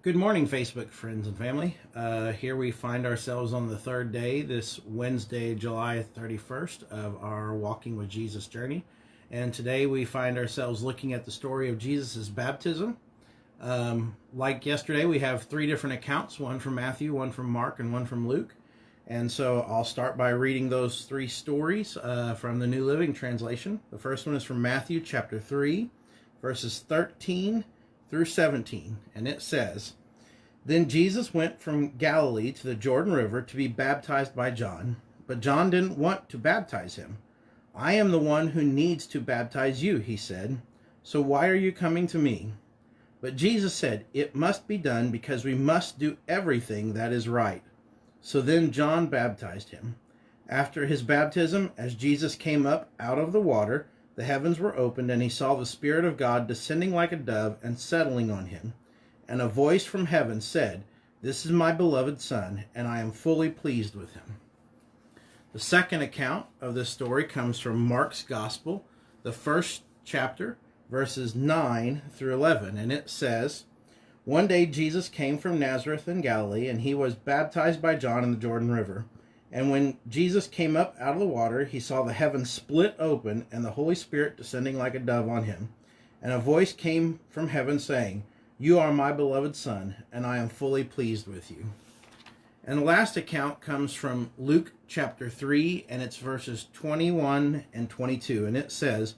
Good morning, Facebook friends and family. Here we find ourselves on the third day, this Wednesday, July 31st, of our Walking with Jesus journey. And today we find ourselves looking at the story of Jesus' baptism. Like yesterday, we have three different accounts, one from Matthew, one from Mark, and one from Luke. And so I'll start by reading those three stories from the New Living Translation. The first one is from Matthew chapter 3, verses 13 through 17, and it says, "Then Jesus went from Galilee to the Jordan River to be baptized by John, but John didn't want to baptize him. 'I am the one who needs to baptize you,' he said, 'so why are you coming to me?' But Jesus said, 'It must be done because we must do everything that is right.' So then John baptized him. After his baptism, as Jesus came up out of the water, the heavens were opened, and he saw the Spirit of God descending like a dove and settling on him. And a voice from heaven said, 'This is my beloved Son, and I am fully pleased with him.'" The second account of this story comes from Mark's Gospel, the first chapter, verses 9 through 11, and it says, "One day Jesus came from Nazareth in Galilee, and he was baptized by John in the Jordan River. And when Jesus came up out of the water, he saw the heavens split open and the Holy Spirit descending like a dove on him. And a voice came from heaven saying, 'You are my beloved Son, and I am fully pleased with you.'" And the last account comes from Luke chapter 3, and it's verses 21 and 22. And it says,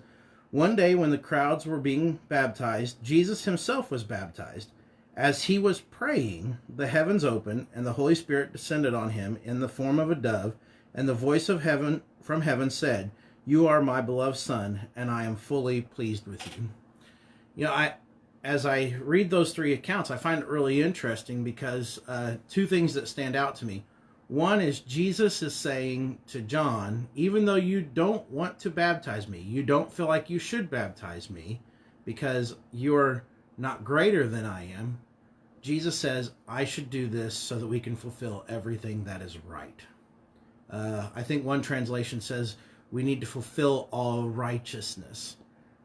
"One day when the crowds were being baptized, Jesus himself was baptized. As he was praying, the heavens opened, and the Holy Spirit descended on him in the form of a dove, and the voice of heaven from heaven said, 'You are my beloved Son, and I am fully pleased with you.'" As I read those three accounts, I find it really interesting because two things that stand out to me. One is Jesus is saying to John, even though you don't want to baptize me, you don't feel like you should baptize me because you're not greater than I am, Jesus says, I should do this so that we can fulfill everything that is right. I think one translation says we need to fulfill all righteousness.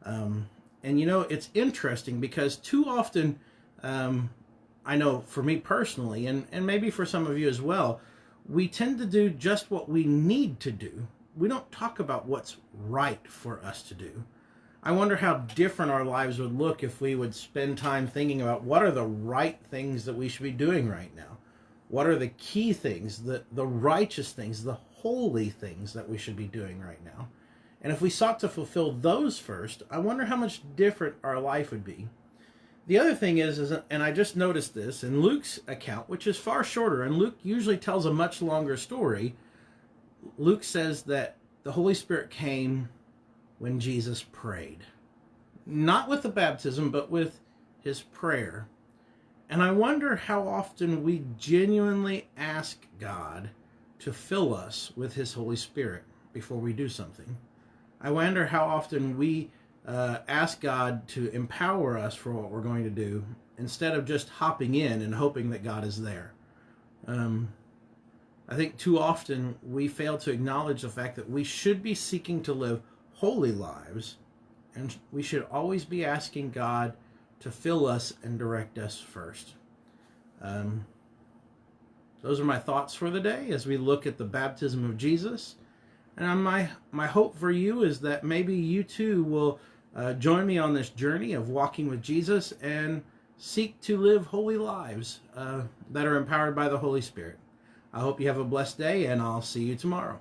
And it's interesting because too often, I know for me personally, and maybe for some of you as well, we tend to do just what we need to do. We don't talk about what's right for us to do. I wonder how different our lives would look if we would spend time thinking about what are the right things that we should be doing right now. What are the key things, the righteous things, the holy things that we should be doing right now. And if we sought to fulfill those first, I wonder how much different our life would be. The other thing is, and I just noticed this in Luke's account, which is far shorter, and Luke usually tells a much longer story. Luke says that the Holy Spirit came when Jesus prayed. Not with the baptism, but with his prayer. And I wonder how often we genuinely ask God to fill us with his Holy Spirit before we do something. I wonder how often we ask God to empower us for what we're going to do instead of just hopping in and hoping that God is there. I think too often we fail to acknowledge the fact that we should be seeking to live holy lives, and we should always be asking God to fill us and direct us first. Those are my thoughts for the day as we look at the baptism of Jesus. And my hope for you is that maybe you too will join me on this journey of walking with Jesus and seek to live holy lives that are empowered by the Holy Spirit. I hope you have a blessed day, and I'll see you tomorrow.